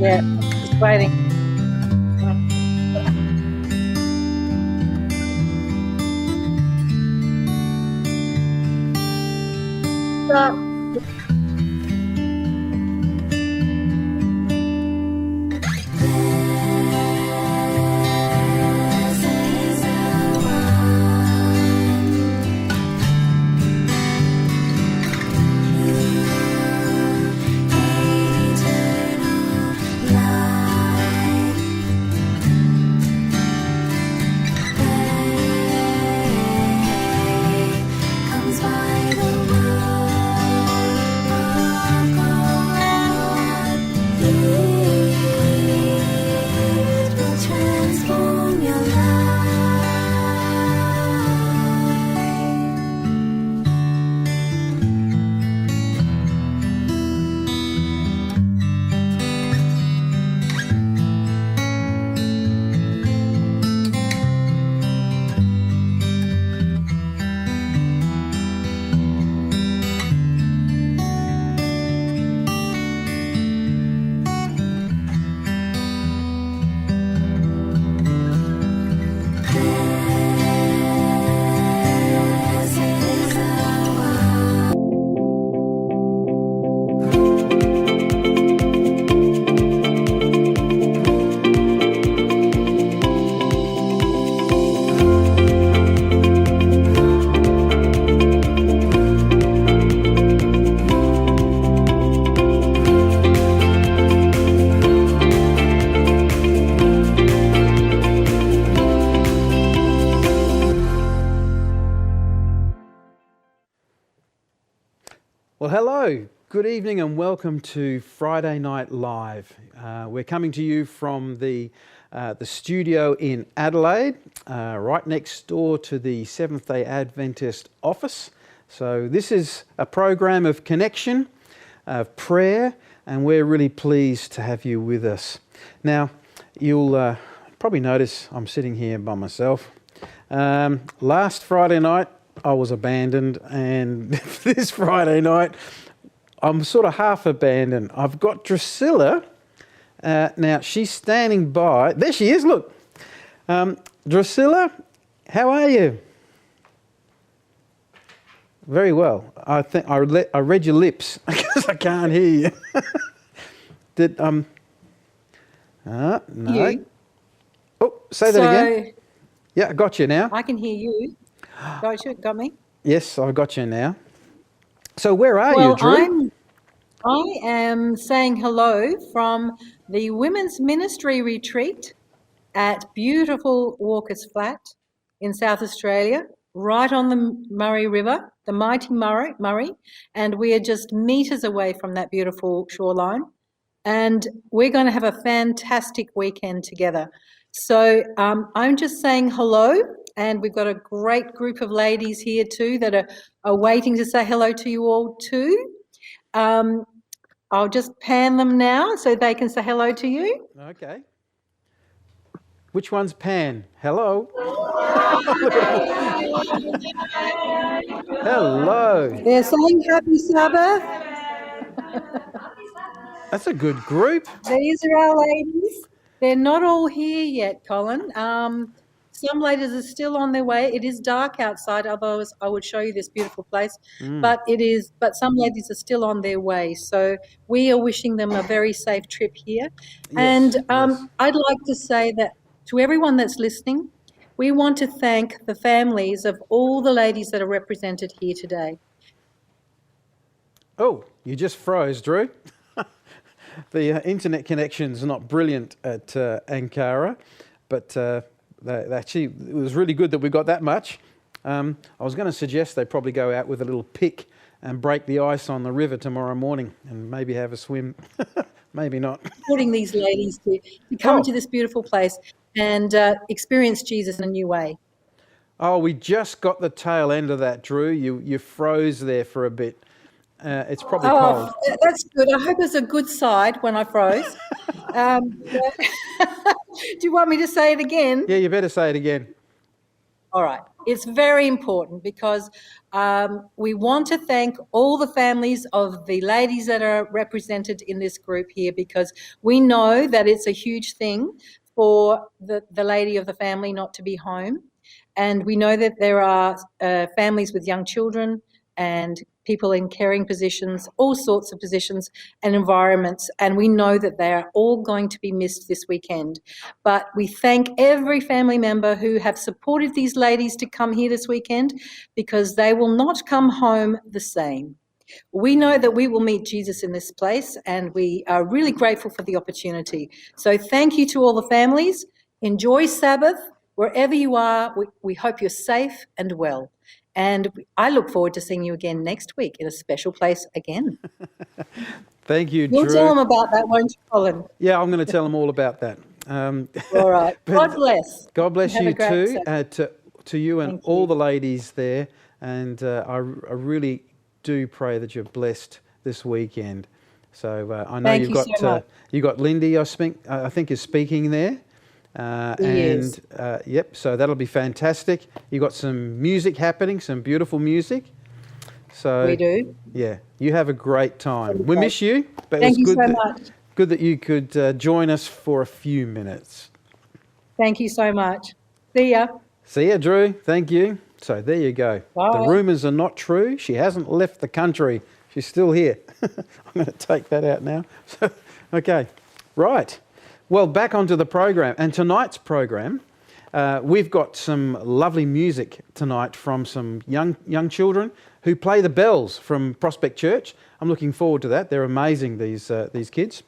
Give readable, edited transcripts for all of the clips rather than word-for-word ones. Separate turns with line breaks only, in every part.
Yeah, just waiting. Start.
Well, hello, good evening and welcome to Friday Night Live. We're coming to you from the studio in Adelaide, right next door to the Seventh-day Adventist office. So this is a program of connection, of prayer, and we're really pleased to have you with us. Now, you'll probably notice I'm sitting here by myself. Last Friday night, I was abandoned, and this Friday night I'm sort of half abandoned. I've got Drusilla. Now she's standing by. There she is, look. Drusilla, how are you? Very well. I think I read your lips because I can't hear you. No.
You.
Oh, say that again. Yeah, I got you now.
I can hear you. Got me?
Yes, I got you now. So where are you, Drew?
I am saying hello from the Women's Ministry Retreat at beautiful Walker's Flat in South Australia, right on the Murray River, the mighty Murray, and we are just metres away from that beautiful shoreline. And we're going to have a fantastic weekend together. So I'm just saying hello. And we've got a great group of ladies here too that are waiting to say hello to you all too. I'll just pan them now so they can say hello to you.
Okay. Which one's Pan? Hello. Hello.
They're saying happy Sabbath.
That's a good group.
These are our ladies. They're not all here yet, Colin. Some ladies are still on their way. It is dark outside, otherwise I would show you this beautiful place. But some ladies are still on their way. So we are wishing them a very safe trip here. Yes, and I'd like to say that to everyone that's listening, we want to thank the families of all the ladies that are represented here today.
Oh, you just froze, Drew. The internet connection's not brilliant at Ankara, but actually, it was really good that we got that much. I was going to suggest they probably go out with a little pick and break the ice on the river tomorrow morning and maybe have a swim. Maybe not. Putting
these ladies to come to this beautiful place and experience Jesus in a new way.
Oh, we just got the tail end of that, Drew. You froze there for a bit. It's probably cold.
That's good. I hope it's a good side when I froze. Do you want me to say it again?
Yeah, you better say it again.
All right. It's very important because we want to thank all the families of the ladies that are represented in this group here, because we know that it's a huge thing for the lady of the family not to be home. And we know that there are families with young children and people in caring positions, all sorts of positions and environments. And we know that they are all going to be missed this weekend. But we thank every family member who have supported these ladies to come here this weekend, because they will not come home the same. We know that we will meet Jesus in this place, and we are really grateful for the opportunity. So thank you to all the families. Enjoy Sabbath wherever you are. We hope you're safe and well. And I look forward to seeing you again next week in a special place again.
Thank you,
You'll
Drew.
tell them about that, won't you, Colin?
Yeah, I'm going to tell them all about that.
All right. God bless.
God bless
Have
you
a great
too,
Sabbath.
to you and
Thank
all
you.
the ladies there. And I really do pray that you're blessed this weekend. So I know
Thank you so much.
you've got Lindy, I think is speaking there.
He is.
Yep, so that'll be fantastic. You've got some music happening, some beautiful music. So
We do.
yeah, you have a great time. We
Great.
miss you, but it
Thank
was
you
good
so
that,
much.
good that you could join us for a few minutes.
Thank you so much. See ya.
See ya, Drew. Thank you. So there you go.
Bye.
The rumours are not true. She hasn't left the country. She's still here. I'm going to take that out now. Okay, right. Well, back onto the program. And tonight's program, we've got some lovely music tonight from some young children who play the bells from Prospect Church. I'm looking forward to that. They're amazing, these kids.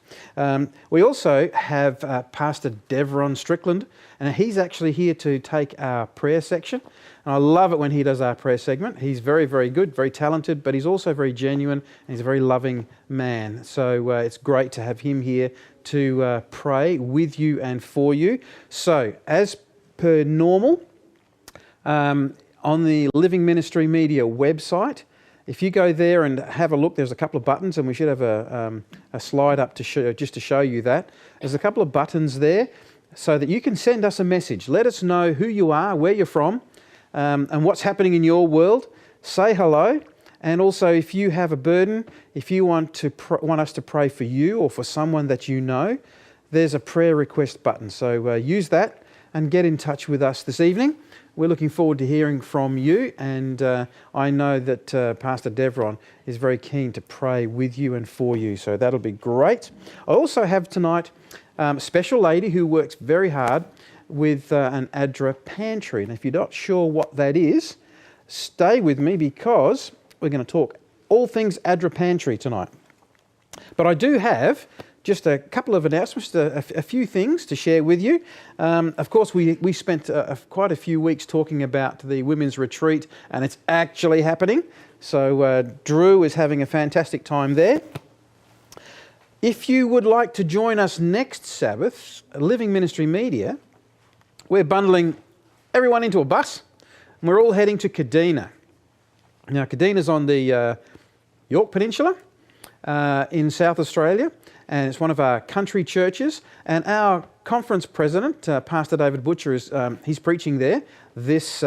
We also have Pastor Devron Strickland, and he's actually here to take our prayer section. And I love it when he does our prayer segment. He's very, very good, very talented, but he's also very genuine, and he's a very loving man. So it's great to have him here to pray with you and for you. So, as per normal, on the Living Ministry Media website, if you go there and have a look, there's a couple of buttons, and we should have a slide up to show you that. There's a couple of buttons there so that you can send us a message. Let us know who you are, where you're from, and what's happening in your world. Say hello. And also, if you have a burden, if you want us to pray for you or for someone that you know, there's a prayer request button. So use that and get in touch with us this evening. We're looking forward to hearing from you, and I know that Pastor Devron is very keen to pray with you and for you, so that'll be great. I also have tonight a special lady who works very hard with an ADRA pantry, and if you're not sure what that is, stay with me because we're going to talk all things ADRA pantry tonight. But I do have just a couple of announcements, a few things to share with you. Of course, we spent quite a few weeks talking about the women's retreat, and it's actually happening. So Drew is having a fantastic time there. If you would like to join us next Sabbath, Living Ministry Media, we're bundling everyone into a bus, and we're all heading to Kadina. Now, Kadina's on the York Peninsula in South Australia, and it's one of our country churches. And our conference president, Pastor David Butcher, he's preaching there this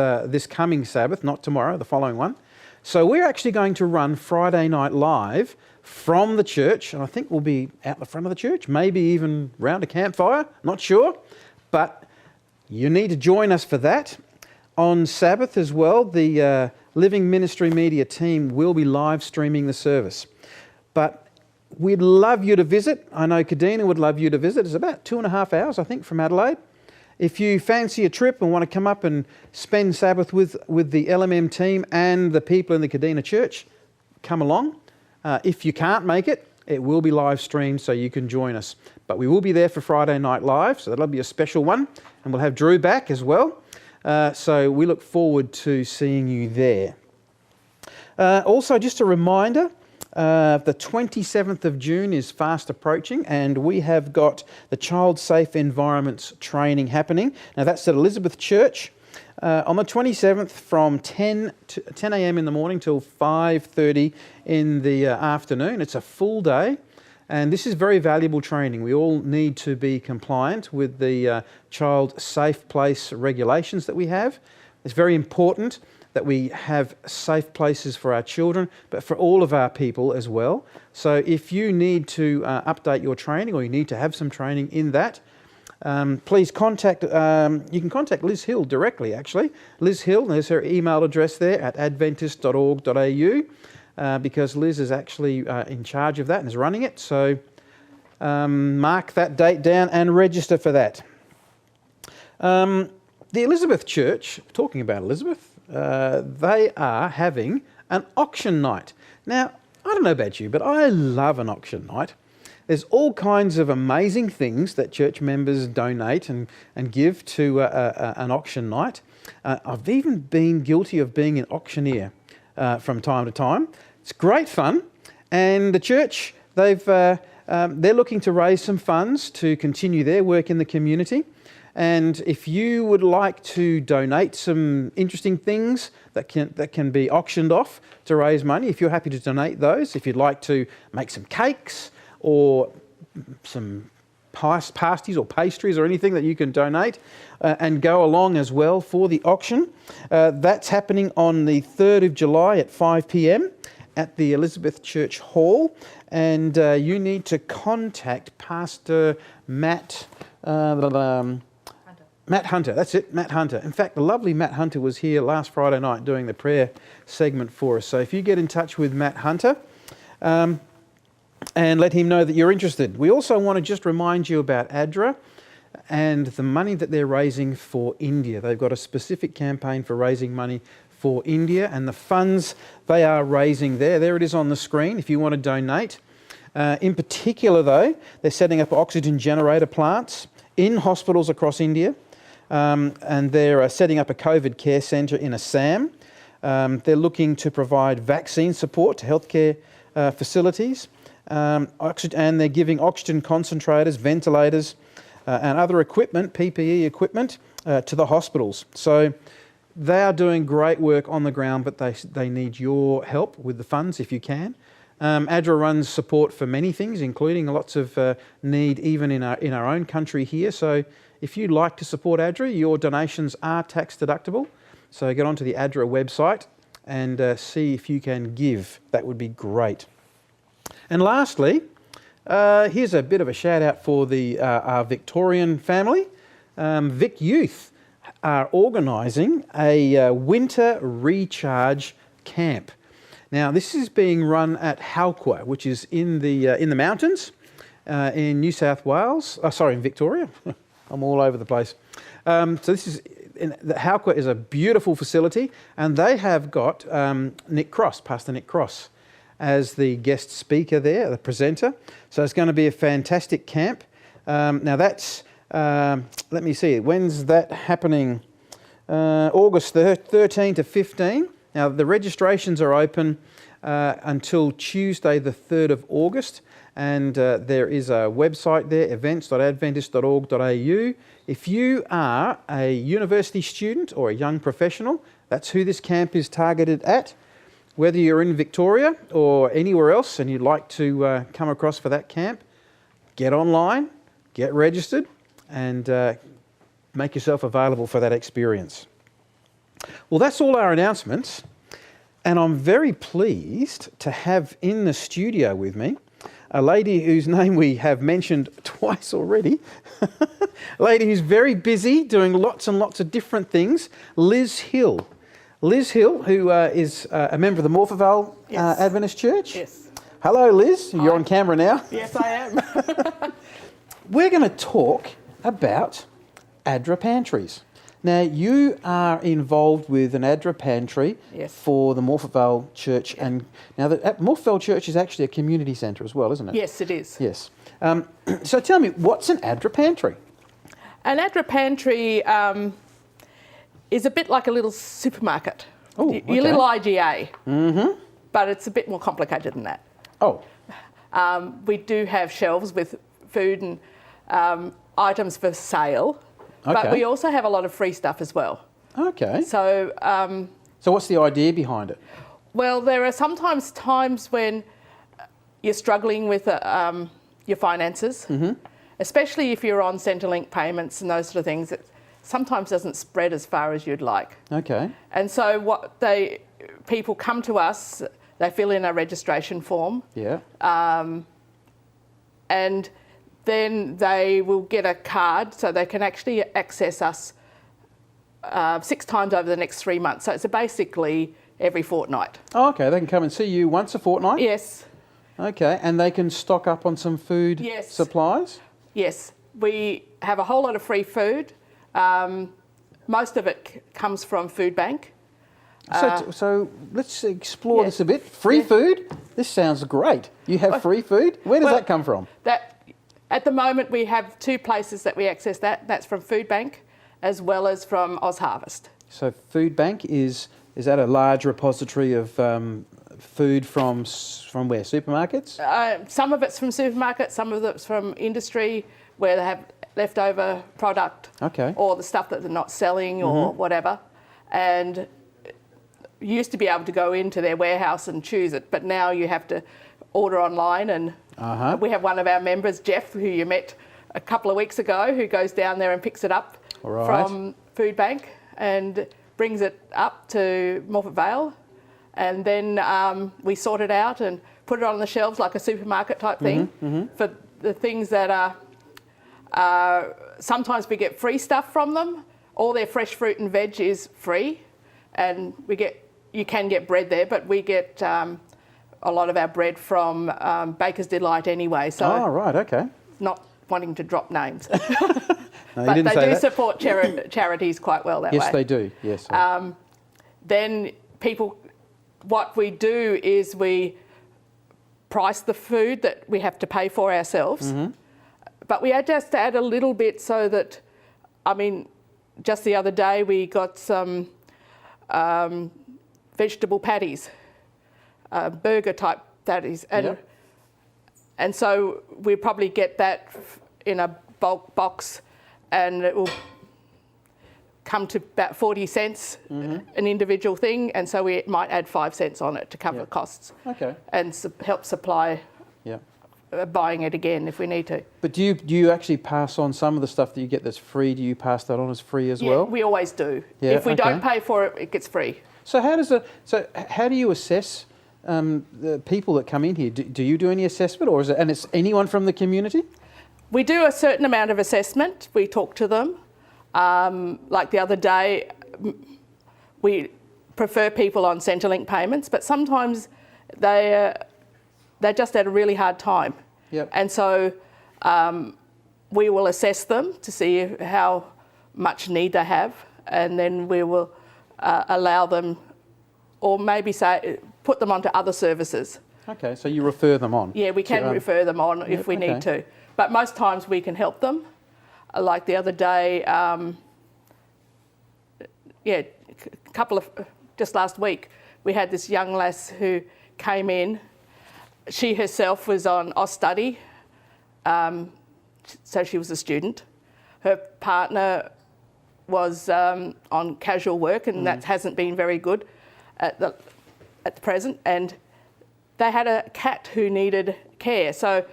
coming Sabbath, not tomorrow, the following one. So we're actually going to run Friday Night Live from the church, and I think we'll be out the front of the church, maybe even round a campfire, not sure. But you need to join us for that. On Sabbath as well, the Living Ministry Media team will be live streaming the service. But we'd love you to visit. I know Kadina would love you to visit. It's about 2.5 hours, I think, from Adelaide. If you fancy a trip and want to come up and spend Sabbath with the LMM team and the people in the Kadina church, come along. If you can't make it, it will be live streamed so you can join us. But we will be there for Friday Night Live, so that'll be a special one. And we'll have Drew back as well. So we look forward to seeing you there. Also, just a reminder, the 27th of June is fast approaching, and we have got the Child Safe Environments training happening. Now, that's at Elizabeth Church on the 27th from 10 a.m. in the morning till 5:30 in the afternoon. It's a full day. And this is very valuable training. We all need to be compliant with the child safe place regulations that we have It's very important that we have safe places for our children, but for all of our people as well. So if you need to update your training, or you need to have some training in that, please contact, you can contact Liz Hill directly, actually. Liz Hill, there's her email address there at adventist.org.au, because Liz is actually in charge of that and is running it. So mark that date down and register for that. The Elizabeth Church, talking about Elizabeth, they are having an auction night. Now, I don't know about you, but I love an auction night. There's all kinds of amazing things that church members donate and give to an auction night. I've even been guilty of being an auctioneer from time to time. It's great fun, and the church, they're looking to raise some funds to continue their work in the community. And if you would like to donate some interesting things that can be auctioned off to raise money, if you're happy to donate those, if you'd like to make some cakes or some pasties or pastries or anything that you can donate and go along as well for the auction, that's happening on the 3rd of July at 5 p.m. at the Elizabeth Church Hall. And you need to contact Pastor Matt Hunter, that's it, Matt Hunter. In fact, the lovely Matt Hunter was here last Friday night doing the prayer segment for us. So if you get in touch with Matt Hunter and let him know that you're interested. We also want to just remind you about ADRA and the money that they're raising for India. They've got a specific campaign for raising money for India, and the funds they are raising there it is on the screen if you want to donate. In particular, though, they're setting up oxygen generator plants in hospitals across India. And they're setting up a COVID care centre in Assam. They're looking to provide vaccine support to healthcare facilities, and they're giving oxygen concentrators, ventilators, and other equipment, PPE equipment, to the hospitals. So they are doing great work on the ground, but they need your help with the funds if you can. ADRA runs support for many things, including lots of need even in our own country here. So if you'd like to support ADRA, your donations are tax deductible. So get onto the ADRA website and see if you can give. That would be great. And lastly, here's a bit of a shout out for our Victorian family. Vic Youth are organising a winter recharge camp. Now, this is being run at Halkwa, which is in the mountains in New South Wales. In Victoria. I'm all over the place. So this is Halkwa is a beautiful facility, and they have got Pastor Nick Cross, as the guest speaker there, the presenter. So it's going to be a fantastic camp. Now that's let me see. When's that happening? August 13 to 15. Now, the registrations are open until Tuesday, the 3rd of August, and there is a website there, events.adventist.org.au. If you are a university student or a young professional, that's who this camp is targeted at. Whether you're in Victoria or anywhere else and you'd like to come across for that camp, get online, get registered, and make yourself available for that experience. Well, that's all our announcements, and I'm very pleased to have in the studio with me a lady whose name we have mentioned twice already, a lady who's very busy doing lots and lots of different things, Liz Hill. Liz Hill, who is a member of the Morphettvale Adventist Church.
Yes.
Hello, Liz. You're on camera now.
Yes, I am.
We're going to talk about ADRA pantries. Now, you are involved with an ADRA pantry for the Morphettvale Church. Yeah. And now, the Morphettvale Church is actually a community centre as well, isn't it?
Yes, it is.
Yes. So tell me, what's an ADRA pantry?
An ADRA pantry is a bit like a little supermarket.
Oh, okay.
Your little IGA.
Mm-hmm.
But it's a bit more complicated than that.
Oh.
We do have shelves with food and items for sale.
Okay.
But we also have a lot of free stuff as well.
Okay.
So
what's the idea behind it?
Well, there are sometimes times when you're struggling with your finances, especially if you're on Centrelink payments and those sort of things. sometimes doesn't spread as far as you'd like.
Okay.
And so people come to us, they fill in a registration form,
Yeah.
and then they will get a card so they can actually access us 6 times over the next 3 months. So it's basically every fortnight.
Oh, okay. They can come and see you once a fortnight?
Yes.
Okay. And they can stock up on some food
Yes.
supplies?
Yes. We have a whole lot of free food. Most of it comes from Food Bank.
So let's explore
Yes.
this a bit. Free food? This sounds great. You have free food? Where does that come from?
At the moment, we have 2 places that we access that. That's from Food Bank as well as from Oz Harvest.
So Food Bank is that a large repository of food from where? Supermarkets?
Some of it's from supermarkets, some of it's from industry where they have leftover product,
Okay.
or the stuff that they're not selling or whatever. And you used to be able to go into their warehouse and choose it, but now you have to order online. And we have one of our members, Jeff, who you met a couple of weeks ago, who goes down there and picks it up from Food Bank and brings it up to Morphett Vale. And then we sort it out and put it on the shelves like a supermarket type thing for the things that are, sometimes we get free stuff from them. All their fresh fruit and veg is free, and you can get bread there, but we get a lot of our bread from Baker's Delight anyway. So
okay.
not wanting to drop names.
No,
but they do
that.
support charities quite well that way.
Yes, they do. Yes.
Then what we do is we price the food that we have to pay for ourselves, but we just add a little bit so that, just the other day we got some vegetable patties, burger type patties, and so we probably get that in a bulk box, and it will come to about 40 cents an individual thing, and so we might add 5 cents on it to cover costs.
Okay.
And help supply buying it again if we need to.
But do you actually pass on some of the stuff that you get that's free? Do you pass that on as free as well?
We always do.
Yeah,
if we don't pay for it, it gets free.
So how do you assess the people that come in here? Do you do any assessment, or it's anyone from the community?
We do a certain amount of assessment. We talk to them. Like the other day, we prefer people on Centrelink payments, but sometimes they're just at a really hard time.
Yep.
And so we will assess them to see how much need they have, and then we will allow them, or maybe put them onto other services.
Okay, so you refer them on?
Yeah, we can refer them on if we need to. But most times we can help them. Like the other day, just last week, we had this young lass who came in. She herself was on Austudy, so she was a student. Her partner was on casual work, and that hasn't been very good at the present. And they had a cat who needed care, so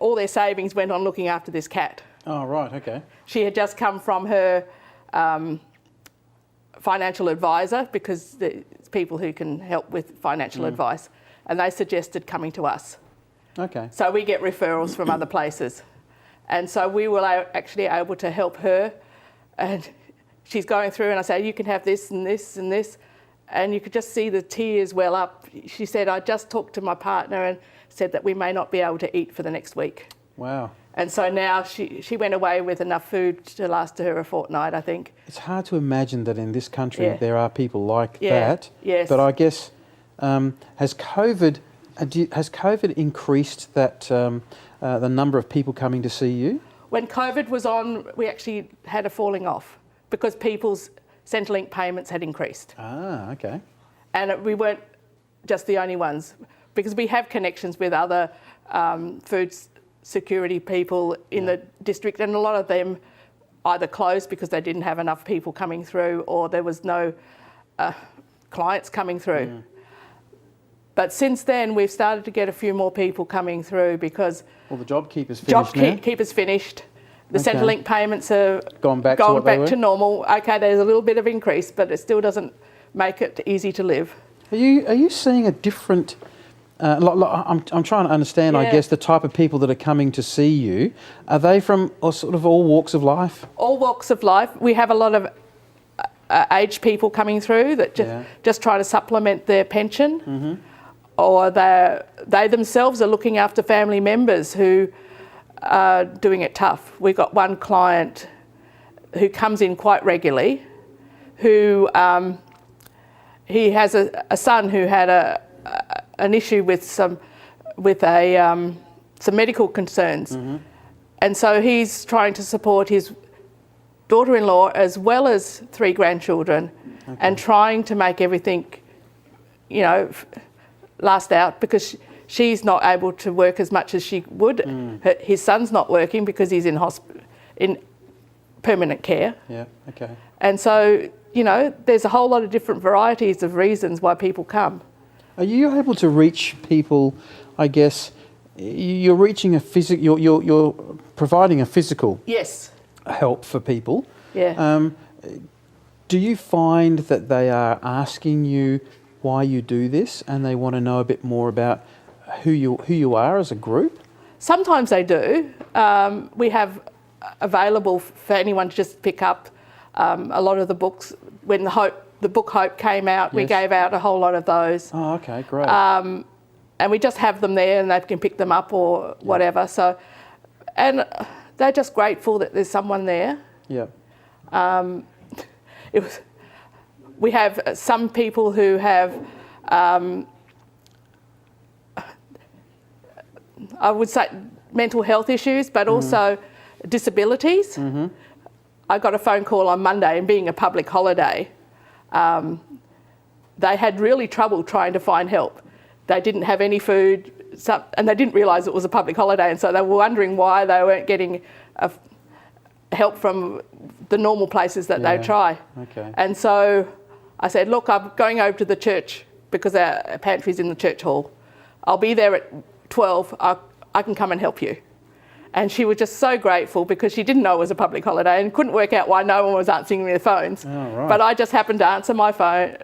all their savings went on looking after this cat.
Oh, right, okay.
She had just come from her financial advisor, because there's people who can help with financial advice, and they suggested coming to us.
Okay.
So we get referrals from other places. And so we were actually able to help her, and she's going through, and I say, you can have this and this and this, and you could just see the tears well up. She said, I just talked to my partner and said that we may not be able to eat for the next week.
Wow.
And so now she went away with enough food to last her a fortnight, I think.
It's hard to imagine that in this country there are people like that.
Yes.
But I guess, has COVID increased that the number of people coming to see you?
When COVID was on, we actually had a falling off because people's Centrelink payments had increased.
Ah, okay.
And we weren't just the only ones, because we have connections with other food security people in the district, and a lot of them either closed because they didn't have enough people coming through, or there was no clients coming through. But since then, we've started to get a few more people coming through because...
Well, the JobKeeper's finished now.
JobKeeper's finished. The Centrelink payments are
gone back
to normal. Okay, there's a little bit of increase, but it still doesn't make it easy to live.
Are you seeing a different? I'm trying to understand. I guess the type of people that are coming to see you, are they from sort of all walks of life? All
walks of life. We have a lot of aged people coming through that just try to supplement their pension, or they themselves are looking after family members who are doing it tough. We've got one client who comes in quite regularly, who he has a son who had an issue with some medical concerns, and so he's trying to support his daughter-in-law as well as 3 grandchildren, and trying to make everything, last out, because she's not able to work as much as she would. His son's not working because he's in permanent care.
Yeah. Okay.
And so, there's a whole lot of different varieties of reasons why people come.
Are you able to reach people? I guess you're reaching you're providing a physical help for people.
Yeah.
Do you find that they are asking you why you do this, and they want to know a bit more about who you are as a group?
Sometimes they do. We have available for anyone to just pick up a lot of the books. When the book Hope came out, we gave out a whole lot of those.
Oh, okay, great.
And we just have them there, and they can pick them up or whatever. So, and they're just grateful that there's someone there.
Yeah.
We have some people who have, I would say, mental health issues, but also disabilities. I got a phone call on Monday, and being a public holiday, they had really trouble trying to find help. They didn't have any food, and they didn't realise it was a public holiday, and so they were wondering why they weren't getting help from the normal places that they try.
Okay.
And so I said, look, I'm going over to the church because our pantry's in the church hall. I'll be there at 12. I can come and help you. And she was just so grateful because she didn't know it was a public holiday and couldn't work out why no one was answering their phones.
Oh, right.
But I just happened to answer my phone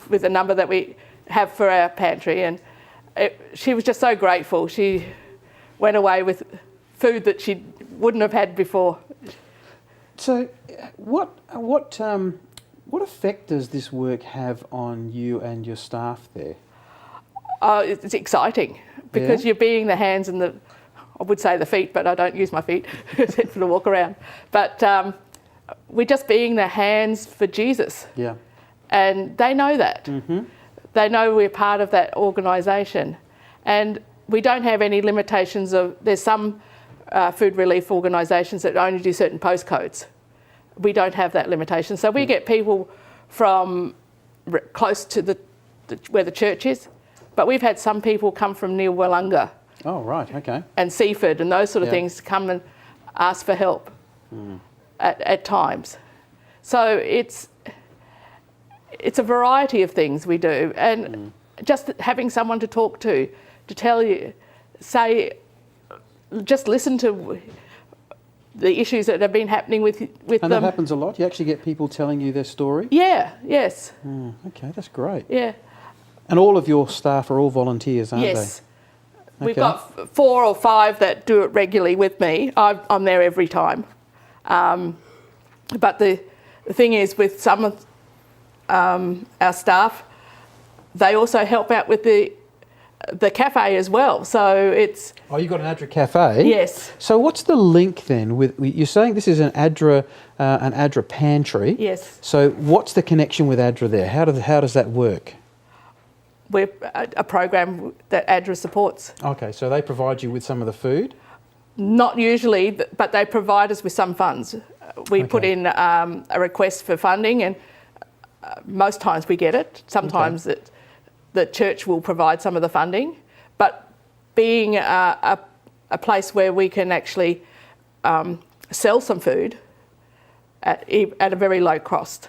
with a number that we have for our pantry, and she was just so grateful. She went away with food that she wouldn't have had before.
So, what effect does this work have on you and your staff there?
It's exciting because you're being the hands and I would say the feet, but I don't use my feet except for to walk around. But we're just being the hands for Jesus.
Yeah.
And they know that. They know we're part of that organisation. And we don't have any limitations there's some food relief organisations that only do certain postcodes. We don't have that limitation. So we get people from close to where the church is, but we've had some people come from near Wollonga.
Oh, right, okay.
And Seaford and those sort of things come and ask for help at times. So it's a variety of things we do, and just having someone to talk to tell you, just listen to the issues that have been happening with them.
And that happens a lot? You actually get people telling you their story?
Yes.
Okay, that's great.
Yeah.
And all of your staff are all volunteers, aren't they?
Yes. We've got 4 or 5 that do it regularly with me. I'm there every time. But the thing is, with some of our staff, they also help out with the cafe as well. So it's...
Oh, you've got an ADRA cafe?
Yes.
So what's the link then with... You're saying this is an ADRA pantry?
Yes.
So what's the connection with ADRA there? How does that work?
We're a program that ADRA supports.
Okay, so they provide you with some of the food?
Not usually, but they provide us with some funds. We put in a request for funding, and most times we get it. Sometimes the church will provide some of the funding. But being a place where we can actually sell some food at a very low cost,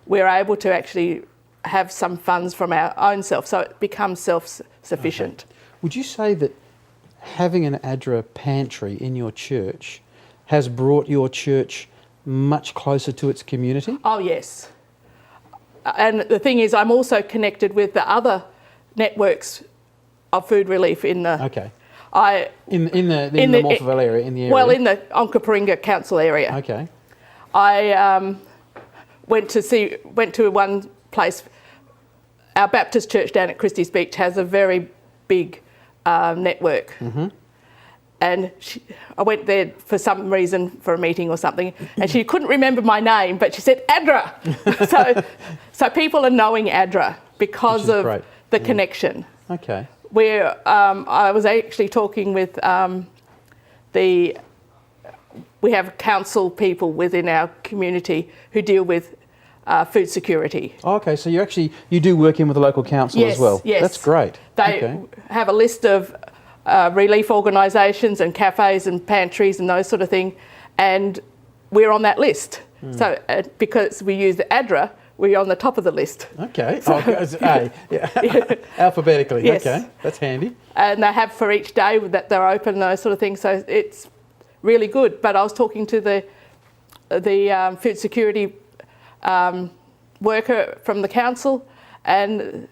we're able to actually have some funds from our own self, so it becomes self-sufficient.
Okay. Would you say that having an ADRA pantry in your church has brought your church much closer to its community?
Oh, yes. And the thing is, I'm also connected with the other networks of food relief in the...
Okay.
In
the Morpheville area, in the area?
Well, in the Onkaparinga Council area.
Okay.
I went to one place. Our Baptist church down at Christie's Beach has a very big network. Mm-hmm. And I went there for some reason, for a meeting or something, and she couldn't remember my name, but she said ADRA. so people are knowing ADRA because of the connection.
Okay.
Where I was actually talking with we have council people within our community who deal with food security.
Oh, okay, so you do work in with the local council as well?
Yes.
That's great.
They have a list of relief organisations and cafes and pantries and those sort of thing, and we're on that list. So because we use the ADRA, we're on the top of the list.
Okay, alphabetically.
Yes.
Okay, that's handy.
And they have for each day that they're open and those sort of things, so it's really good. But I was talking to the food security worker from the council, and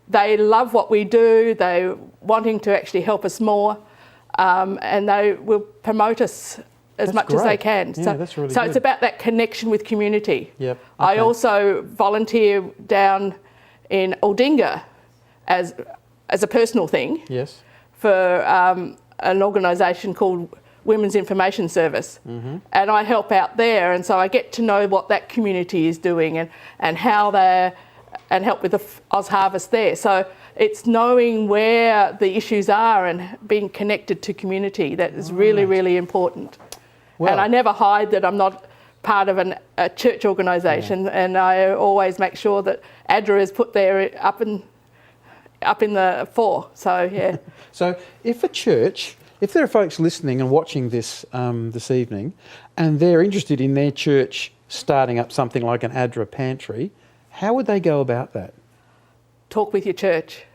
they love what we do. They're wanting to actually help us more, and they will promote us as much as they can.
Yeah, that's really
so
good.
It's about that connection with community.
Yep. Okay.
I also volunteer down in Aldinga as a personal thing.
Yes.
For an organisation called Women's Information Service, and I help out there, and so I get to know what that community is doing and how and help with the Oz Harvest there. So it's knowing where the issues are and being connected to community that is really, really important. Well, and I never hide that I'm not part of a church organisation, and I always make sure that ADRA is put there up in the fore. So yeah.
So if there are folks listening and watching this this evening, and they're interested in their church starting up something like an ADRA pantry, how would they go about that?
Talk with your church.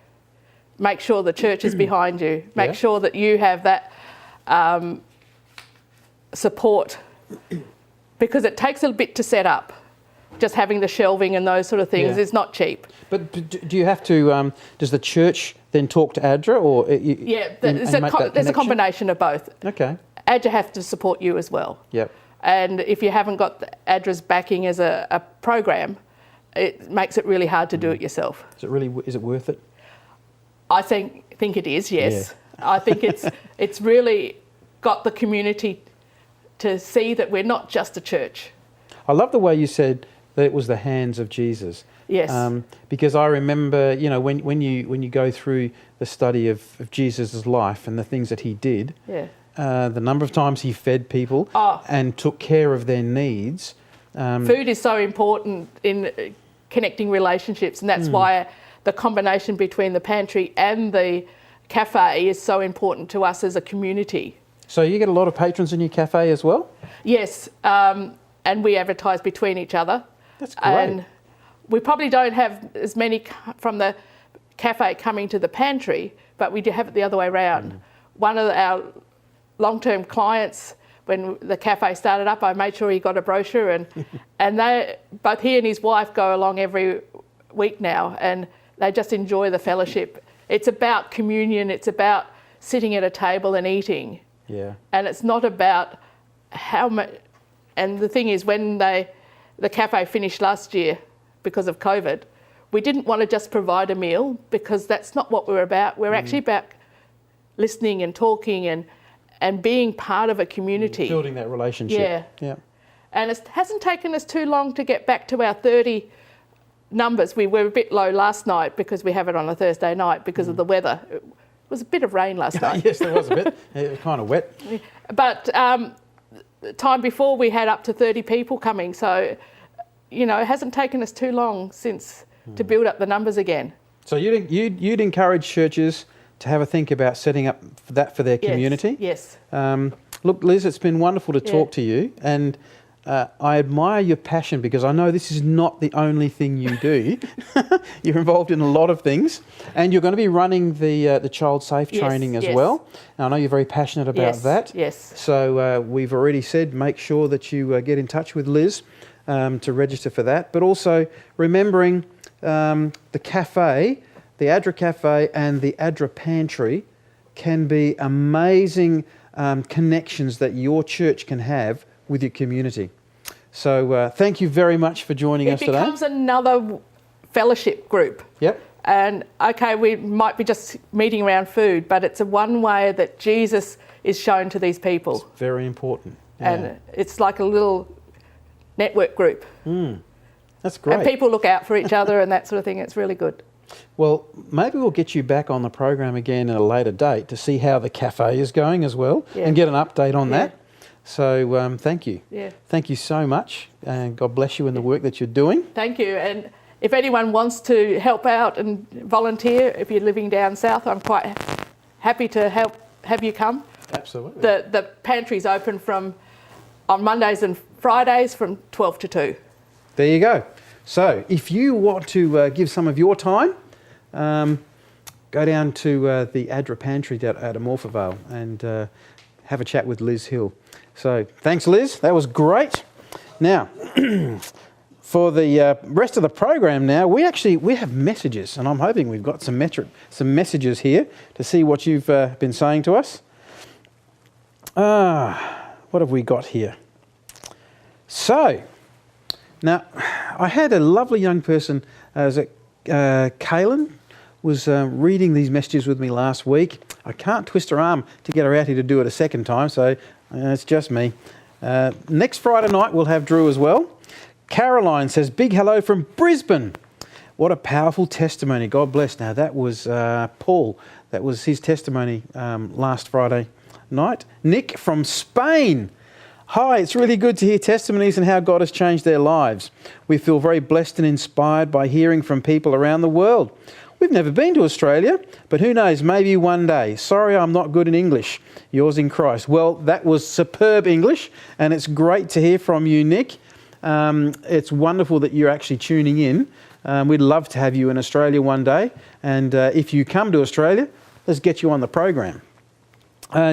Make sure the church is behind you. Make sure that you have that support, because it takes a bit to set up. Just having the shelving and those sort of things is not cheap.
But do you have to? Does the church then talk to ADRA, or
there's a combination of both.
Okay.
ADRA have to support you as well.
Yep.
And if you haven't got ADRA's backing as a program, it makes it really hard to do it yourself.
Is it worth it?
I think it is. Yes. Yeah. I think it's really got the community to see that we're not just a church.
I love the way you said that it was the hands of Jesus.
Yes.
Because I remember, when you go through the study of Jesus' life and the things that he did, the number of times he fed people and took care of their needs.
Food is so important in connecting relationships, and that's why the combination between the pantry and the cafe is so important to us as a community.
So you get a lot of patrons in your cafe as well?
Yes, and we advertise between each other.
That's great.
And we probably don't have as many from the cafe coming to the pantry, but we do have it the other way around. One of our long-term clients, when the cafe started up, I made sure he got a brochure, and both he and his wife go along every week now, and they just enjoy the fellowship. It's about communion. It's about sitting at a table and eating.
Yeah.
And it's not about how much. And the thing is, when the cafe finished last year because of COVID, we didn't want to just provide a meal, because that's not what we're about. We're actually about listening and talking and being part of a community.
Building that relationship. Yeah.
And it hasn't taken us too long to get back to our 30 numbers. We were a bit low last night because we have it on a Thursday night because of the weather. It was a bit of rain last night.
Yes, there was a bit. It was kind of wet.
But the time before, we had up to 30 people coming. So, it hasn't taken us too long since to build up the numbers again. So
you'd encourage churches to have a think about setting up that for their community?
Yes.
Look, Liz, it's been wonderful to talk to you, and I admire your passion because I know this is not the only thing you do. You're involved in a lot of things, and you're going to be running the child safe training as well. And I know you're very passionate about that.
Yes.
So we've already said make sure that you get in touch with Liz to register for that. But also remembering the cafe, the ADRA Cafe and the ADRA Pantry can be amazing connections that your church can have with your community. So thank you very much for joining us today.
It becomes another fellowship group.
Yep.
And okay, we might be just meeting around food, but it's a one way that Jesus is shown to these people.
It's very important. Yeah.
And it's like a little network group.
That's great.
And people look out for each other and that sort of thing. It's really good.
Well, maybe we'll get you back on the program again at a later date to see how the cafe is going as well and get an update on that. So thank you.
Yeah.
Thank you so much, and God bless you in the work that you're doing.
Thank you. And if anyone wants to help out and volunteer, if you're living down south, I'm quite happy to have you come.
Absolutely.
The pantry's open on Mondays and Fridays from 12 to 2.
There you go. So if you want to give some of your time, go down to the ADRA Pantry down at Morphevale and have a chat with Liz Hill. So thanks, Liz. That was great. Now, for the rest of the program now, we have messages, and I'm hoping we've got some messages here to see what you've been saying to us. What have we got here? So, now, I had a lovely young person, Colin, was reading these messages with me last week. I can't twist her arm to get her out here to do it a second time, so it's just me. Next Friday night, we'll have Drew as well. Caroline says, big hello from Brisbane. What a powerful testimony. God bless. Now, that was Paul. That was his testimony last Friday night. Nick from Spain. Hi, it's really good to hear testimonies and how God has changed their lives. We feel very blessed and inspired by hearing from people around the world. We've never been to Australia, but who knows, maybe one day. Sorry, I'm not good in English. Yours in Christ. Well, that was superb English, and it's great to hear from you, Nick. It's wonderful that you're actually tuning in. We'd love to have you in Australia one day, and if you come to Australia, let's get you on the program.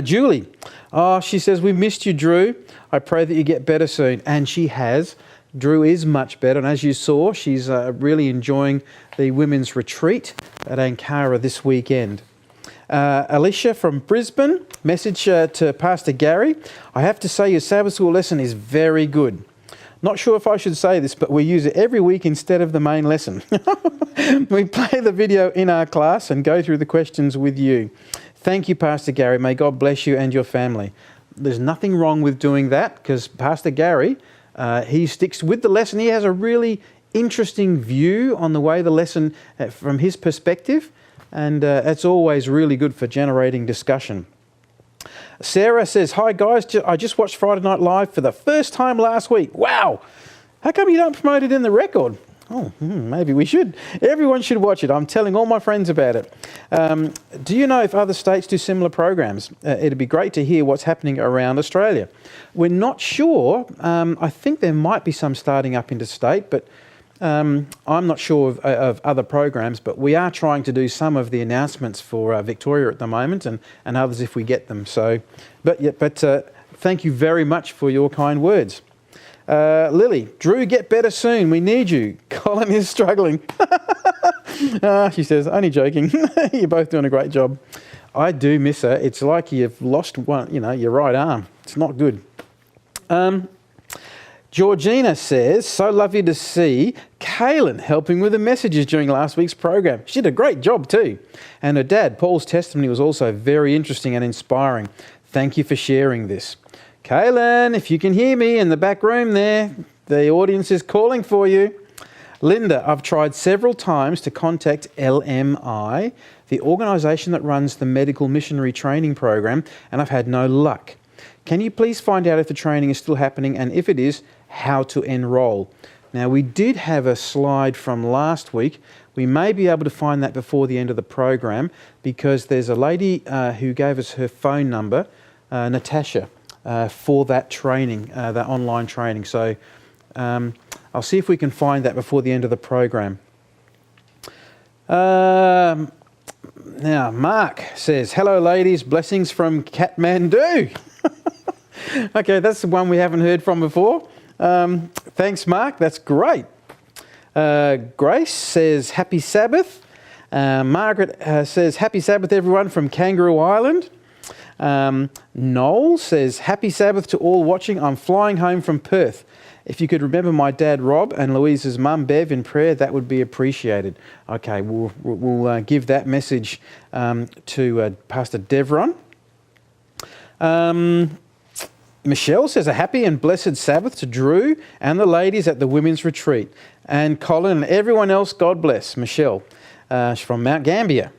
Julie, she says, we missed you, Drew. I pray that you get better soon. And she has. Drew is much better. And as you saw, she's really enjoying the women's retreat at Ankara this weekend. Alicia from Brisbane, message to Pastor Gary. I have to say your Sabbath school lesson is very good. Not sure if I should say this, but we use it every week instead of the main lesson. We play the video in our class and go through the questions with you. Thank you, Pastor Gary. May God bless you and your family. There's nothing wrong with doing that because Pastor Gary, he sticks with the lesson. He has a really interesting view on the way the lesson from his perspective, and it's always really good for generating discussion. Sarah says, hi guys, I just watched Friday Night Live for the first time last week. Wow! How come you don't promote it in the record? Oh, maybe we should. Everyone should watch it. I'm telling all my friends about it. Do you know if other states do similar programs? It'd be great to hear what's happening around Australia. We're not sure. I think there might be some starting up interstate, but I'm not sure of other programs, but we are trying to do some of the announcements for Victoria at the moment and others if we get them. So, but thank you very much for your kind words. Lily, Drew, get better soon. We need you. Colin is struggling. She says, only joking. You're both doing a great job. I do miss her. It's like you've lost your right arm. It's not good. Georgina says, so lovely to see Kaylin helping with the messages during last week's program. She did a great job too. And her dad, Paul's testimony was also very interesting and inspiring. Thank you for sharing this. Kaylin, if you can hear me in the back room there, the audience is calling for you. Linda, I've tried several times to contact LMI, the organisation that runs the medical missionary training program, and I've had no luck. Can you please find out if the training is still happening, and if it is, how to enrol? Now, we did have a slide from last week. We may be able to find that before the end of the program because there's a lady who gave us her phone number, Natasha. for that training, that online training. So I'll see if we can find that before the end of the program. Now, Mark says, hello ladies, blessings from Kathmandu. Okay, that's the one we haven't heard from before. Thanks, Mark, that's great. Grace says, happy Sabbath. Margaret says, happy Sabbath everyone from Kangaroo Island. Noel says, happy Sabbath to all watching. I'm flying home from Perth. If you could remember my dad Rob and Louise's mum Bev in prayer, that would be appreciated. Okay, we'll give that message to Pastor Devron. Michelle says, a happy and blessed Sabbath to Drew and the ladies at the women's retreat. And Colin and everyone else, God bless. Michelle, she's from Mount Gambier.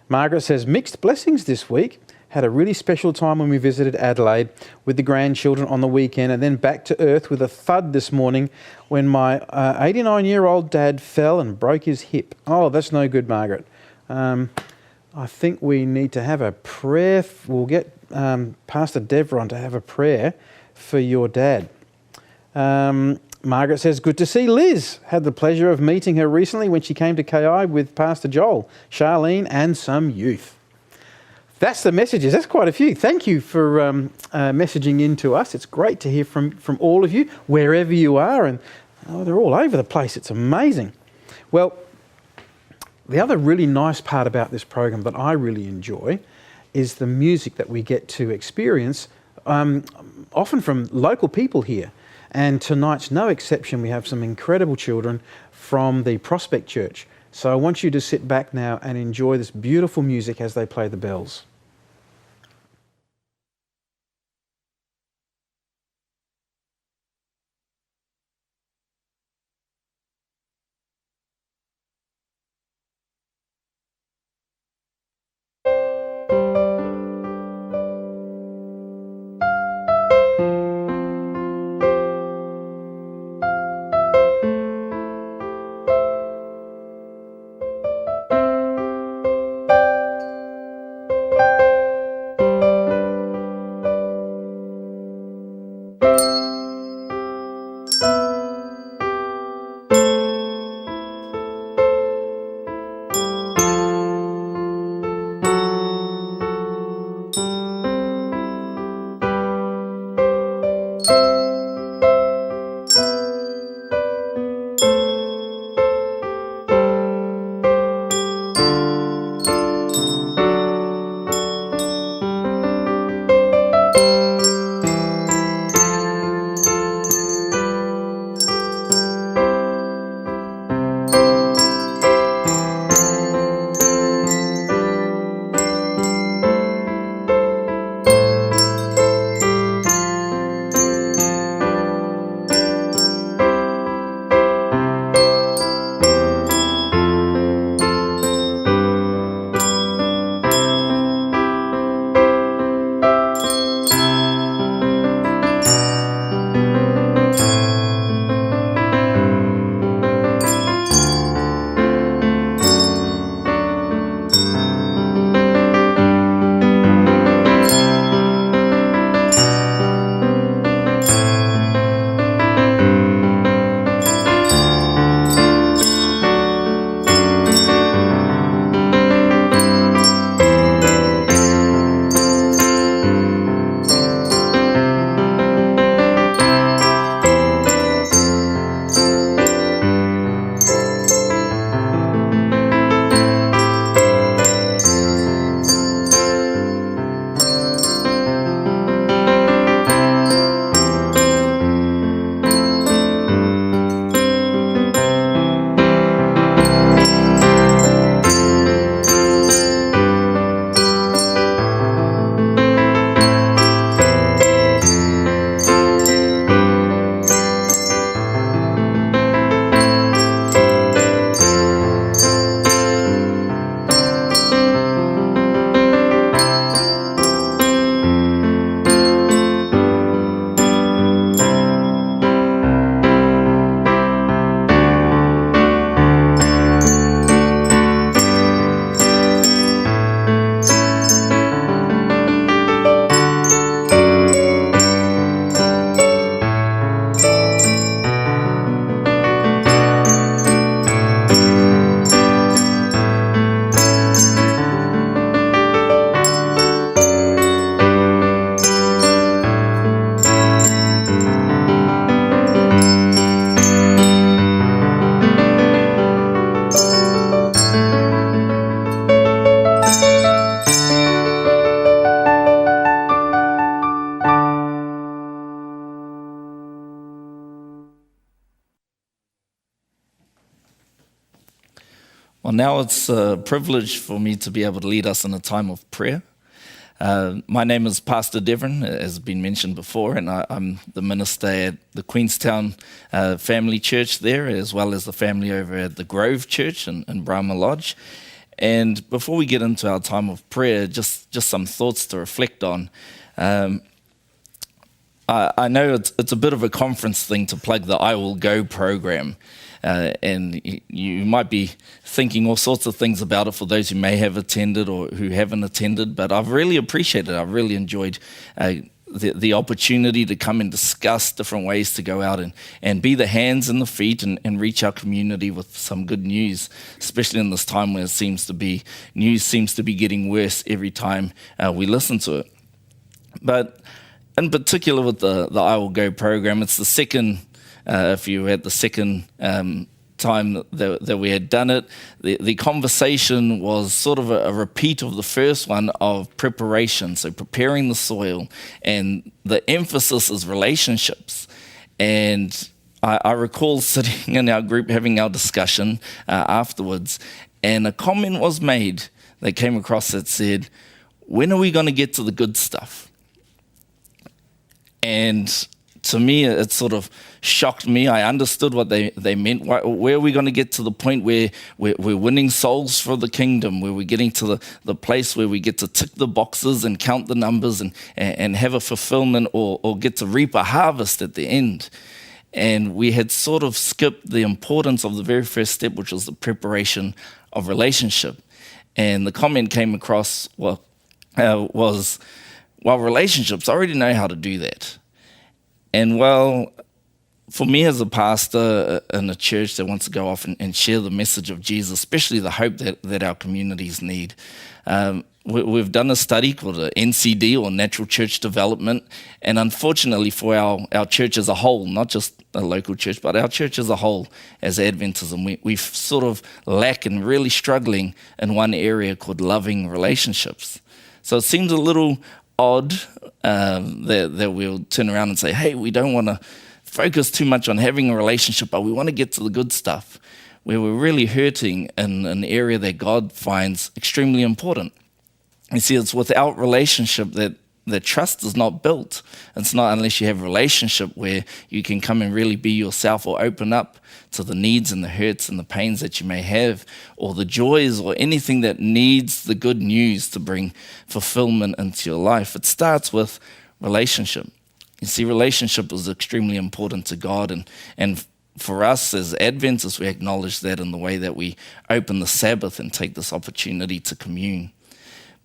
Margaret says, mixed blessings this week. Had a really special time when we visited Adelaide with the grandchildren on the weekend, and then back to earth with a thud this morning when my 89-year-old dad fell and broke his hip. Oh, that's no good, Margaret. I think we need to have a prayer. We'll get Pastor Devron to have a prayer for your dad. Margaret says, good to see Liz. Had the pleasure of meeting her recently when she came to KI with Pastor Joel, Charlene and some youth. That's the messages. That's quite a few. Thank you for messaging in to us. It's great to hear from all of you, wherever you are. And they're all over the place. It's amazing. Well, the other really nice part about this program that I really enjoy is the music that we get to experience, often from local people here. And tonight's no exception. We have some incredible children from the Prospect Church. So I want you to sit back now and enjoy this beautiful music as they play the bells.
Well, now it's a privilege for me to be able to lead us in a time of prayer. My name is Pastor Devon, as has been mentioned before, and I'm the minister at the Queenstown Family Church there, as well as the family over at the Grove Church in Brahma Lodge. And before we get into our time of prayer, just some thoughts to reflect on. I know it's a bit of a conference thing to plug the I Will Go program. And you might be thinking all sorts of things about it for those who may have attended or who haven't attended, but I've really appreciated it. I've really enjoyed the opportunity to come and discuss different ways to go out and be the hands and the feet and reach our community with some good news, especially in this time where news seems to be getting worse every time we listen to it. But in particular with the I Will Go program, it's the second if you had the second time that we had done it, the conversation was sort of a repeat of the first one of preparation, so preparing the soil, and the emphasis is relationships. And I recall sitting in our group having our discussion afterwards, and a comment was made that came across that said, "When are we going to get to the good stuff?" And to me, it sort of shocked me. I understood what they meant. Where are we going to get to the point where we're winning souls for the kingdom, where we're getting to the place where we get to tick the boxes and count the numbers and have a fulfillment or get to reap a harvest at the end? And we had sort of skipped the importance of the very first step, which was the preparation of relationship. And the comment came across was, well, relationships, I already know how to do that. And well, for me as a pastor in a church that wants to go off and share the message of Jesus, especially the hope that our communities need, we've done a study called NCD, or Natural Church Development, and unfortunately for our church as a whole, not just a local church, but our church as a whole as Adventism, we sort of lack and really struggling in one area called loving relationships. So it seems a little odd that we'll turn around and say, hey, we don't want to focus too much on having a relationship, but we want to get to the good stuff, where we're really hurting in an area that God finds extremely important. You see, it's without relationship that trust is not built. It's not unless you have a relationship where you can come and really be yourself or open up to the needs and the hurts and the pains that you may have, or the joys or anything that needs the good news to bring fulfillment into your life. It starts with relationship. You see, relationship is extremely important to God, and for us as Adventists, we acknowledge that in the way that we open the Sabbath and take this opportunity to commune.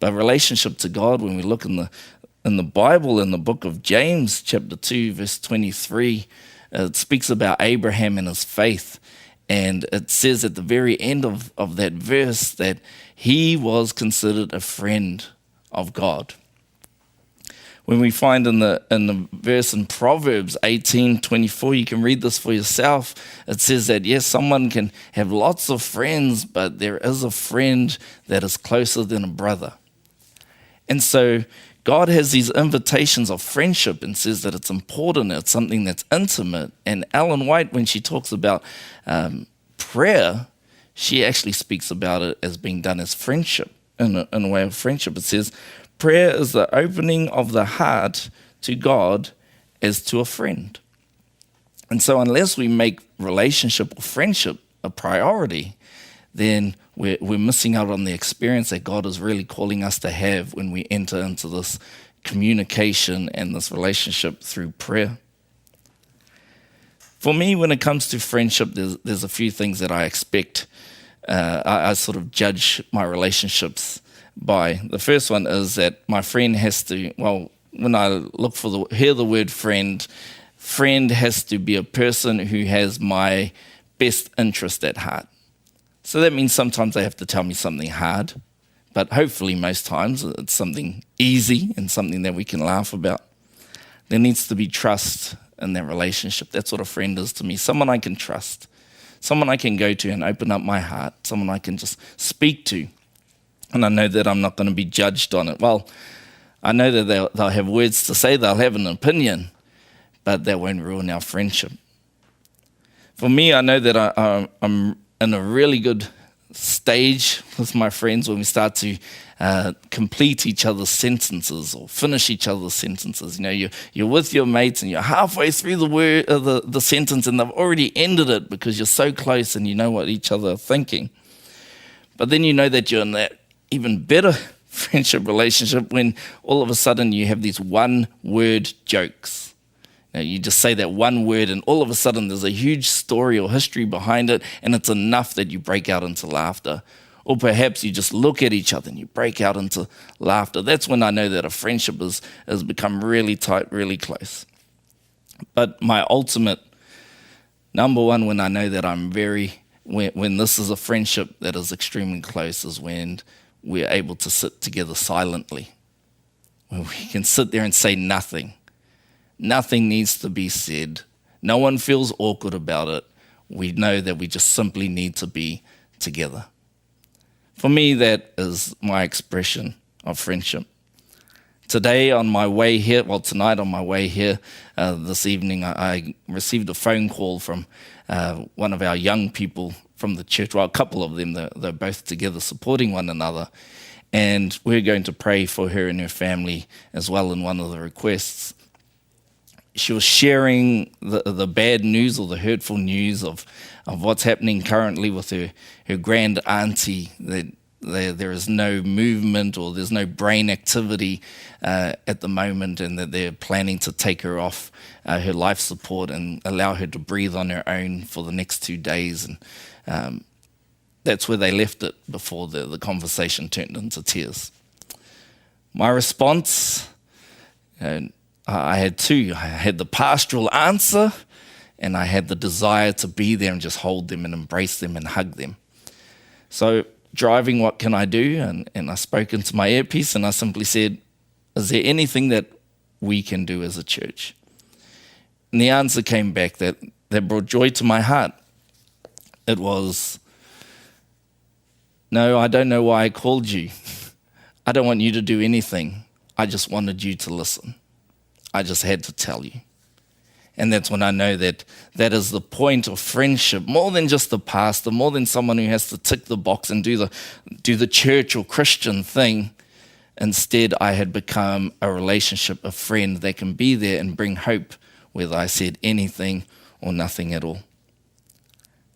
But relationship to God, when we look in the Bible, in the book of James, chapter 2, verse 23, it speaks about Abraham and his faith. And it says at the very end of that verse that he was considered a friend of God. When we find in the verse in Proverbs 18:24, you can read this for yourself. It says that, yes, someone can have lots of friends, but there is a friend that is closer than a brother. And so God has these invitations of friendship and says that it's important, it's something that's intimate. And Ellen White, when she talks about prayer, she actually speaks about it as being done as friendship, in a way of friendship. It says, prayer is the opening of the heart to God as to a friend. And so unless we make relationship or friendship a priority, then we're missing out on the experience that God is really calling us to have when we enter into this communication and this relationship through prayer. For me, when it comes to friendship, there's a few things that I expect. I sort of judge my relationships by. The first one is that my friend has to, well, when I hear the word friend has to be a person who has my best interest at heart. So that means sometimes they have to tell me something hard, but hopefully most times it's something easy and something that we can laugh about. There needs to be trust in that relationship. That's what a friend is to me. Someone I can trust, someone I can go to and open up my heart, someone I can just speak to. And I know that I'm not going to be judged on it. Well, I know that they'll have words to say, they'll have an opinion, but that won't ruin our friendship. For me, I know that I'm in a really good stage with my friends when we start to complete each other's sentences or finish each other's sentences. You know, you're with your mates and you're halfway through the sentence and they've already ended it because you're so close and you know what each other are thinking. But then you know that you're in that even better friendship relationship when all of a sudden you have these one-word jokes. Now, you just say that one word and all of a sudden there's a huge story or history behind it, and it's enough that you break out into laughter. Or perhaps you just look at each other and you break out into laughter. That's when I know that a friendship has become really tight, really close. But my ultimate number one when I know that when this is a friendship that is extremely close is when we're able to sit together silently. When we can sit there and say nothing. Nothing needs to be said. No one feels awkward about it. We know that we just simply need to be together. For me, that is my expression of friendship. Tonight on my way here, this evening, I received a phone call from one of our young people from the church. Well, a couple of them, they're both together supporting one another. And we're going to pray for her and her family as well in one of the requests. She was sharing the bad news or the hurtful news of what's happening currently with her grand auntie, that there is no movement or there's no brain activity at the moment, and that they're planning to take her off her life support and allow her to breathe on her own for the next 2 days. And that's where they left it before the conversation turned into tears. My response, I had two. I had the pastoral answer, and I had the desire to be there and just hold them and embrace them and hug them. So driving, what can I do? And I spoke into my earpiece and I simply said, is there anything that we can do as a church? And the answer came back that brought joy to my heart. It was, no, I don't know why I called you. I don't want you to do anything. I just wanted you to listen. I just had to tell you. And that's when I know that is the point of friendship, more than just the pastor, more than someone who has to tick the box and do the church or Christian thing. Instead, I had become a relationship, a friend that can be there and bring hope, whether I said anything or nothing at all.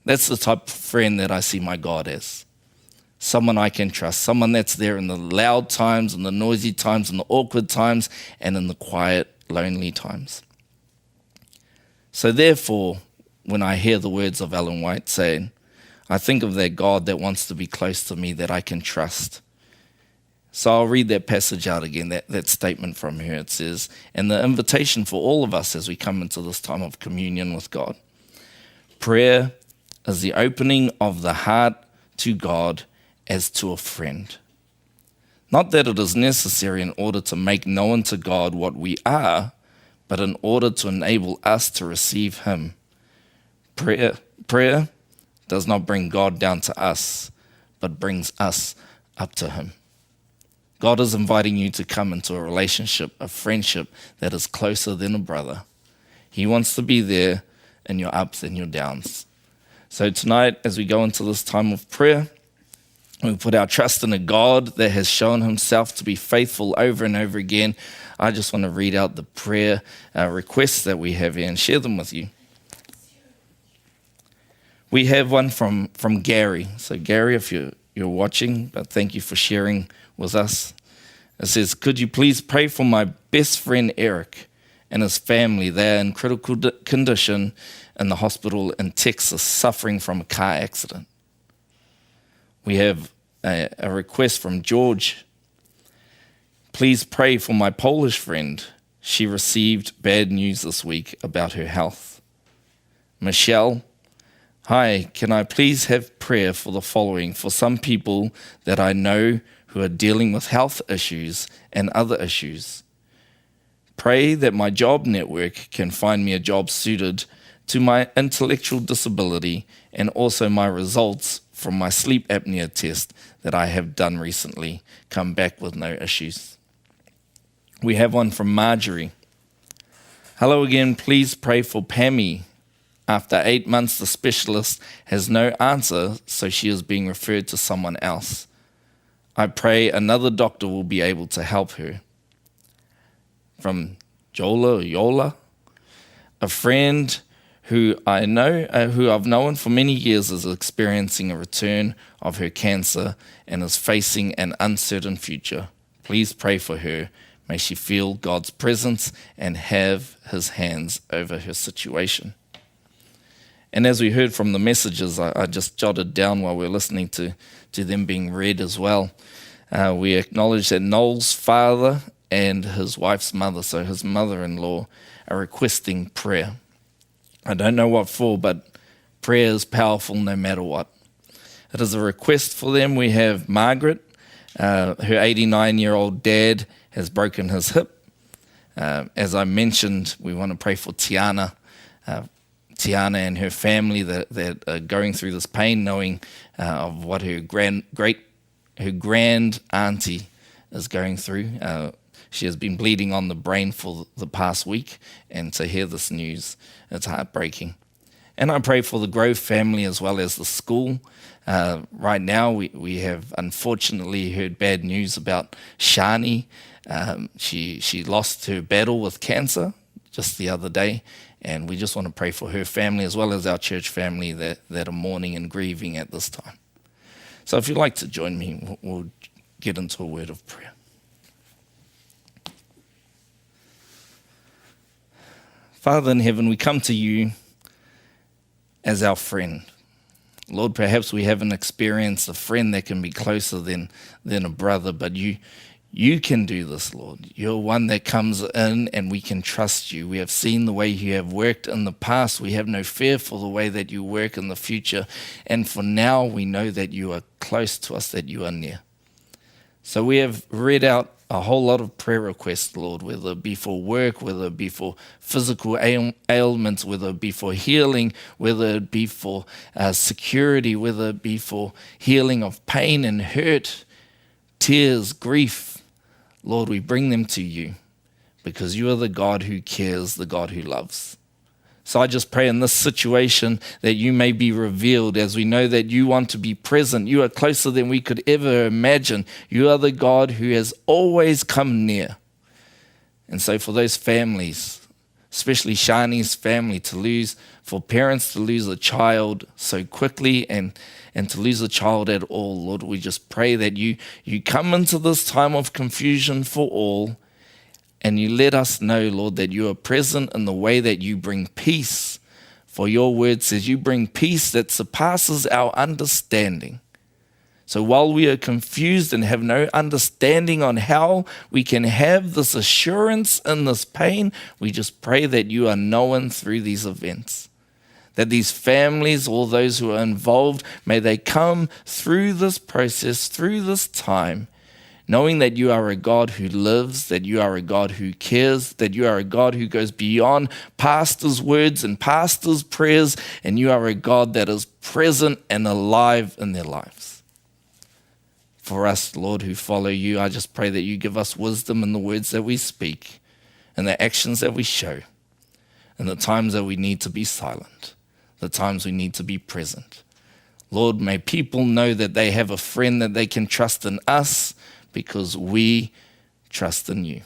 That's the type of friend that I see my God as. Someone I can trust, someone that's there in the loud times, in the noisy times, in the awkward times, and in the quiet, lonely times. So therefore, when I hear the words of Ellen White saying, I think of that God that wants to be close to me, that I can trust. So I'll read that passage out again, that statement from her. It says, and the invitation for all of us as we come into this time of communion with God. Prayer is the opening of the heart to God as to a friend. Not that it is necessary in order to make known to God what we are, but in order to enable us to receive him. Prayer does not bring God down to us, but brings us up to him. God is inviting you to come into a relationship, a friendship that is closer than a brother. He wants to be there in your ups and your downs. So tonight, as we go into this time of prayer, we put our trust in a God that has shown himself to be faithful over and over again. I just want to read out the prayer requests that we have here and share them with you. We have one from Gary. So Gary, if you're watching, but thank you for sharing with us. It says, could you please pray for my best friend Eric and his family? They are in critical condition in the hospital in Texas, suffering from a car accident. We have a request from George. Please pray for my Polish friend. She received bad news this week about her health. Michelle, hi, can I please have prayer for the following, for some people that I know who are dealing with health issues and other issues. Pray that my job network can find me a job suited to my intellectual disability and also my results from my sleep apnea test that I have done recently come back with no issues. We have one from Marjorie. Hello again, please pray for Pammy After 8 months, the specialist has no answer, so she is being referred to someone else. I pray another doctor will be able to help her. From Yola, a friend who I've known for many years, is experiencing a return of her cancer and is facing an uncertain future. Please pray for her. May she feel God's presence and have his hands over her situation. And as we heard from the messages, I just jotted down while we were listening to them being read as well. We acknowledge that Noel's father and his wife's mother, so his mother-in-law, are requesting prayer. I don't know what for, but prayer is powerful no matter what. It is a request for them. We have Margaret. Her 89-year-old dad has broken his hip. As I mentioned, we want to pray for Tiana and her family that are going through this pain, knowing of what her grand auntie is going through. She has been bleeding on the brain for the past week, and to hear this news, it's heartbreaking. And I pray for the Grove family as well as the school. Right now, we have unfortunately heard bad news about Shani. She lost her battle with cancer just the other day, and we just want to pray for her family as well as our church family that are mourning and grieving at this time. So if you'd like to join me, we'll get into a word of prayer. Father in heaven, we come to you as our friend. Lord, perhaps we haven't experienced a friend that can be closer than a brother, but you can do this, Lord. You're one that comes in and we can trust you. We have seen the way you have worked in the past. We have no fear for the way that you work in the future. And for now, we know that you are close to us, that you are near. So we have read out a whole lot of prayer requests, Lord, whether it be for work, whether it be for physical ailments, whether it be for healing, whether it be for security, whether it be for healing of pain and hurt, tears, grief. Lord, we bring them to you because you are the God who cares, the God who loves. So I just pray in this situation that you may be revealed, as we know that you want to be present. You are closer than we could ever imagine. You are the God who has always come near. And so for those families, especially Shani's family, for parents to lose a child so quickly and to lose a child at all, Lord, we just pray that you come into this time of confusion for all, and you let us know, Lord, that you are present in the way that you bring peace. For your word says you bring peace that surpasses our understanding. So while we are confused and have no understanding on how we can have this assurance in this pain, we just pray that you are known through these events. That these families, all those who are involved, may they come through this process, through this time, knowing that you are a God who lives, that you are a God who cares, that you are a God who goes beyond pastors' words and pastors' prayers, and you are a God that is present and alive in their lives. For us, Lord, who follow you, I just pray that you give us wisdom in the words that we speak, and the actions that we show, and the times that we need to be silent, the times we need to be present. Lord, may people know that they have a friend that they can trust in us, because we trust in you.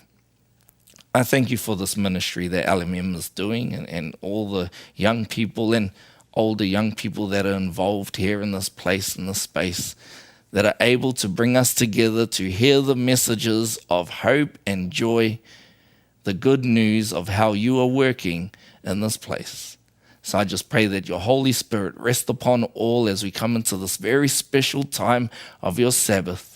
I thank you for this ministry that LMM is doing and all the young people and older young people that are involved here in this place, in this space, that are able to bring us together to hear the messages of hope and joy, the good news of how you are working in this place. So I just pray that your Holy Spirit rest upon all as we come into this very special time of your Sabbath.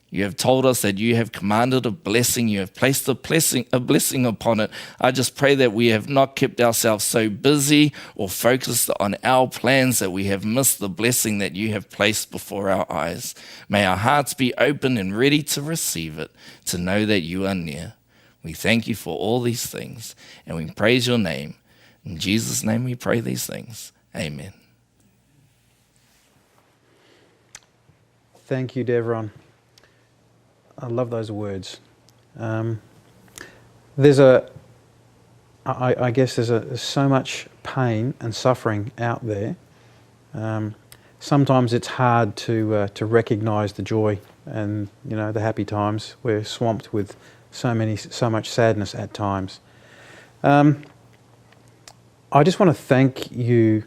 You have told us that you have commanded a blessing. You have placed a blessing upon it. I just pray that we have not kept ourselves so busy or focused on our plans that we have missed the blessing that you have placed before our eyes. May our hearts be open and ready to receive it, to know that you are near. We thank you for all these things, and we praise your name. In Jesus' name we pray these things. Amen.
Thank you, Devron. I love those words. I guess there's so much pain and suffering out there, sometimes it's hard to recognise the joy and the happy times. We're swamped with so much sadness at times. I just want to thank you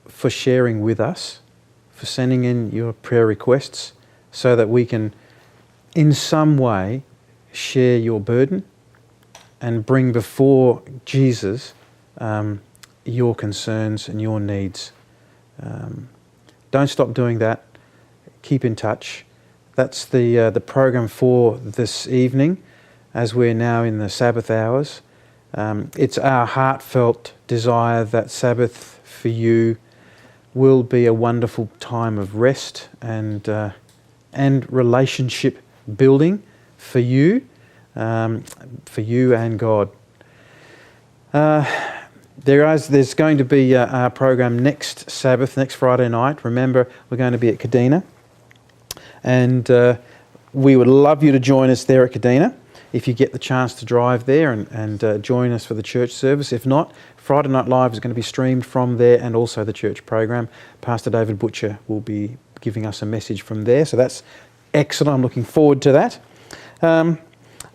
for sharing with us, for sending in your prayer requests, so that we can, in some way, share your burden and bring before Jesus your concerns and your needs. Don't stop doing that. Keep in touch. That's the program for this evening, as we're now in the Sabbath hours. It's our heartfelt desire that Sabbath for you will be a wonderful time of rest and relationship building for you and God. There's going to be our program next Sabbath, next Friday night. Remember, we're going to be at Kadina, and we would love you to join us there at Kadina if you get the chance to drive there and join us for the church service. If not, Friday Night Live is going to be streamed from there, and also the church program. Pastor David Butcher will be giving us a message from there, so that's excellent. I'm looking forward to that.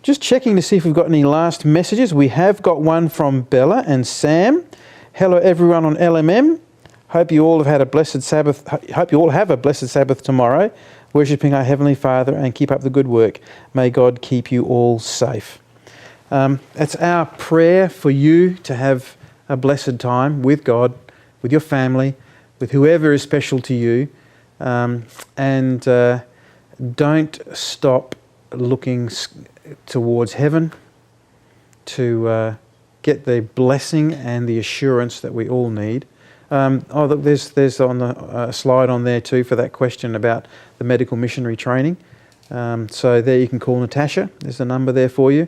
Just checking to see if we've got any last messages. We have got one from Bella and Sam. Hello everyone on LMM. Hope you all have had a blessed Sabbath. Hope you all have a blessed Sabbath tomorrow, worshipping our Heavenly Father, and keep up the good work. May God keep you all safe. It's our prayer for you to have a blessed time with God, with your family, with whoever is special to you, and don't stop looking towards heaven to get the blessing and the assurance that we all need. Look, there's on the slide on there too for that question about the medical missionary training. So there you can call Natasha. There's a number there for you.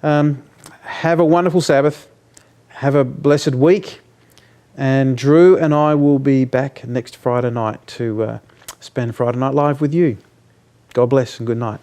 Have a wonderful Sabbath. Have a blessed week. And Drew and I will be back next Friday night to spend Friday Night Live with you. God bless and good night.